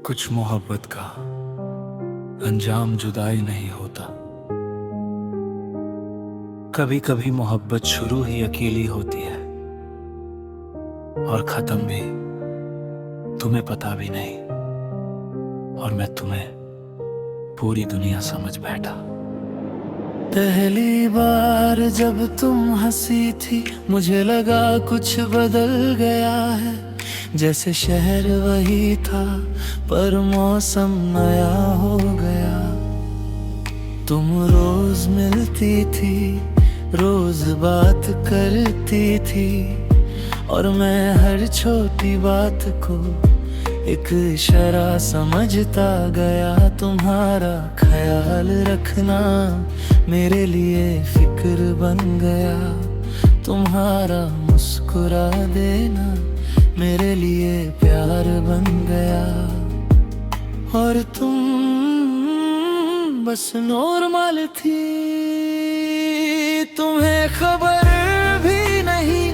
कुछ मोहब्बत का अंजाम जुदाई नहीं होता। कभी कभी मोहब्बत शुरू ही अकेली होती है और खत्म भी तुम्हें पता भी नहीं, और मैं तुम्हें पूरी दुनिया समझ बैठा। पहली बार जब तुम हंसी थी मुझे लगा कुछ बदल गया है, जैसे शहर वही था पर मौसम नया हो गया। तुम रोज मिलती थी, रोज बात करती थी, और मैं हर छोटी बात को एक इशारा समझता गया। तुम्हारा ख्याल रखना मेरे लिए फिक्र बन गया, तुम्हारा मुस्कुरा देना मेरे लिए प्यार बन गया। और तुम बस नॉर्मल थी, तुम्हें खबर भी नहीं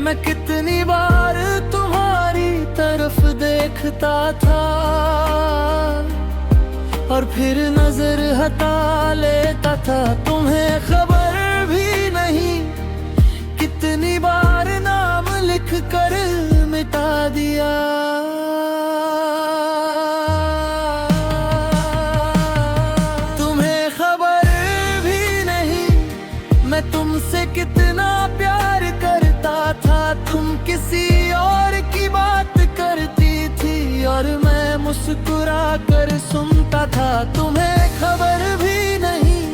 मैं कितनी बार तुम्हारी तरफ देखता था, और फिर नजर हटा लेता था। तुम्हें खबर भी नहीं कितनी बार नाम लिख कर मिटा दिया। तुम्हें खबर भी नहीं मैं तुमसे कितना प्यार करता था। तुम किसी और की बात करती थी और मैं मुस्कुरा कर सुनता था। तुम्हें खबर भी नहीं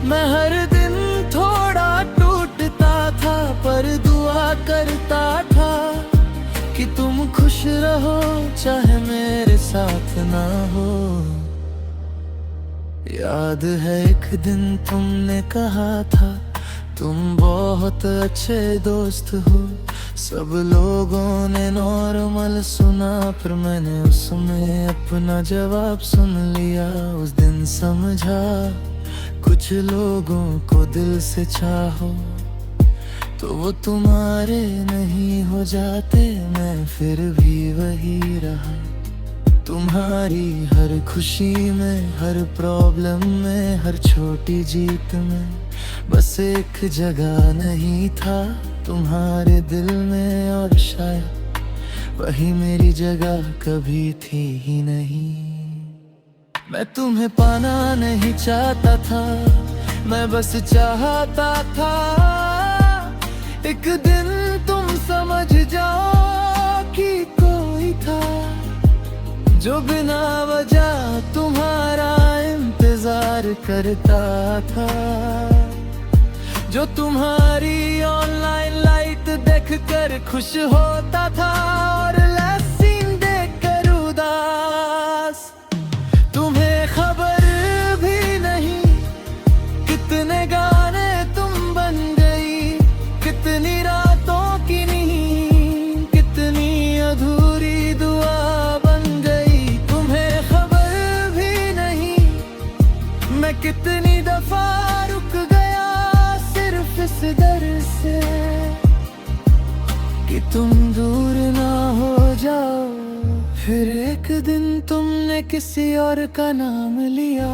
मैं हर दिन थोड़ा टूटता था, पर दुआ करता था कि तुम खुश रहो चाहे मेरे साथ ना हो। याद है एक दिन तुमने कहा था तुम बहुत अच्छे दोस्त हो। सब लोगों ने नॉर्मल सुना पर मैंने उसमें अपना जवाब सुन लिया। उस दिन समझा कुछ लोगों को दिल से चाहो तो वो तुम्हारे नहीं हो जाते। मैं फिर भी वही रहा, तुम्हारी हर खुशी में, हर प्रॉब्लम में, हर छोटी जीत में। बस एक जगह नहीं था तुम्हारे दिल में, और शायद वही मेरी जगह कभी थी ही नहीं। मैं तुम्हें पाना नहीं चाहता था, मैं बस चाहता था एक दिन तुम समझ जाओ कि कोई था जो बिना वजह तुम्हारा इंतजार करता था, जो तुम्हारी ऑनलाइन लाइट देखकर खुश होता था और लैसिन देखकर उदास। तुम्हें खबर भी नहीं कितने गाने तुम बन गई, कितनी रातों की नींद, कितनी अधूरी दुआ बन गई। तुम्हें खबर भी नहीं मैं कितनी दफा रुक गया सिर्फ इस डर से कि तुम दूर ना हो जाओ। फिर एक दिन तुमने किसी और का नाम लिया,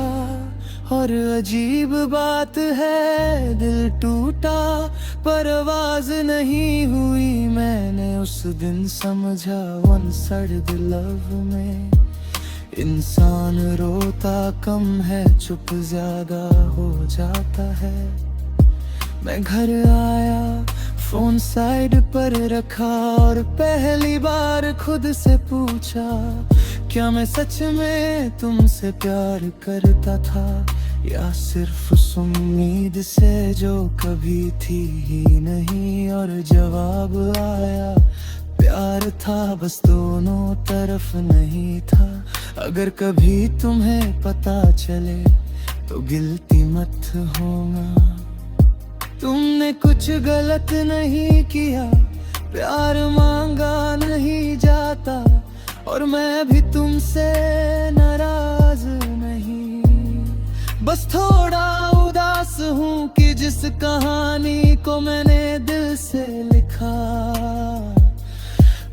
और अजीब बात है दिल टूटा पर आवाज नहीं हुई। मैंने उस दिन समझा वन साइड लव में इंसान रोता कम है, चुप ज्यादा हो जाता है। मैं घर आया, फोन साइड पर रखा और पहली बार खुद से पूछा क्या मैं सच में तुमसे प्यार करता था, या सिर्फ उस उम्मीद से जो कभी थी ही नहीं। और जवाब आया प्यार था बस दोनों तरफ नहीं था। अगर कभी तुम्हें पता चले तो गिल्टी मत होना, तुमने कुछ गलत नहीं किया, प्यार मांगा नहीं जाता, और मैं भी तुमसे नाराज नहीं। बस थोड़ा उदास हूँ कि जिस कहानी को मैंने दिल से लिखा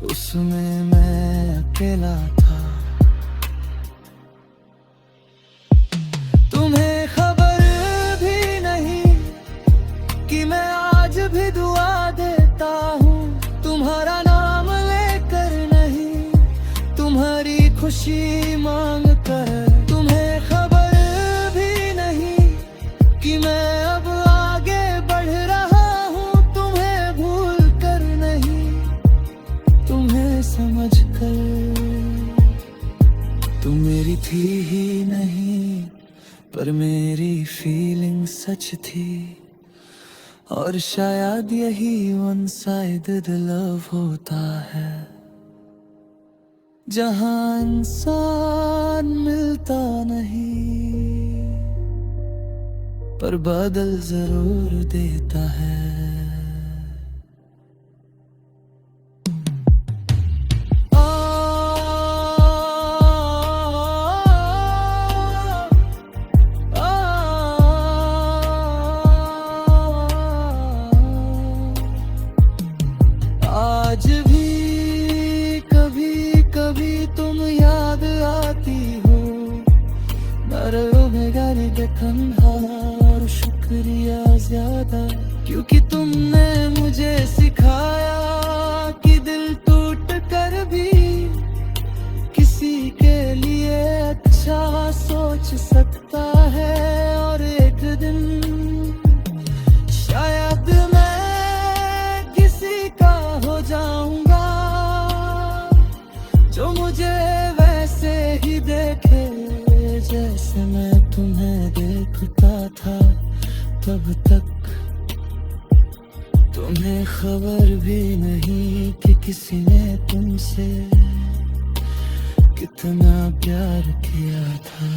उसमें मैं अकेला था। खुशी मांग कर। तुम्हें खबर भी नहीं कि मैं अब आगे बढ़ रहा हूँ, तुम्हें भूल कर नहीं, तुम्हें समझ कर। तुम मेरी थी ही नहीं, पर मेरी फीलिंग सच थी। और शायद यही वन साइडेड लव होता है, जहां इंसान मिलता नहीं, पर बदल जरूर देता है। आज भी कभी कभी तुम याद आती हो, गाली देखन और शुक्रिया ज्यादा, क्योंकि तुमने मुझे सिखाया कि दिल टूट कर भी किसी के लिए अच्छा सोच सकता है। और एक दिन शायद मैं किसी का हो जाऊंगा, जो मुझे वैसे ही देखे जैसे मैं तुम्हें देखता था तब तक। तुम्हें खबर भी नहीं कि किसी ने तुमसे कितना प्यार किया था।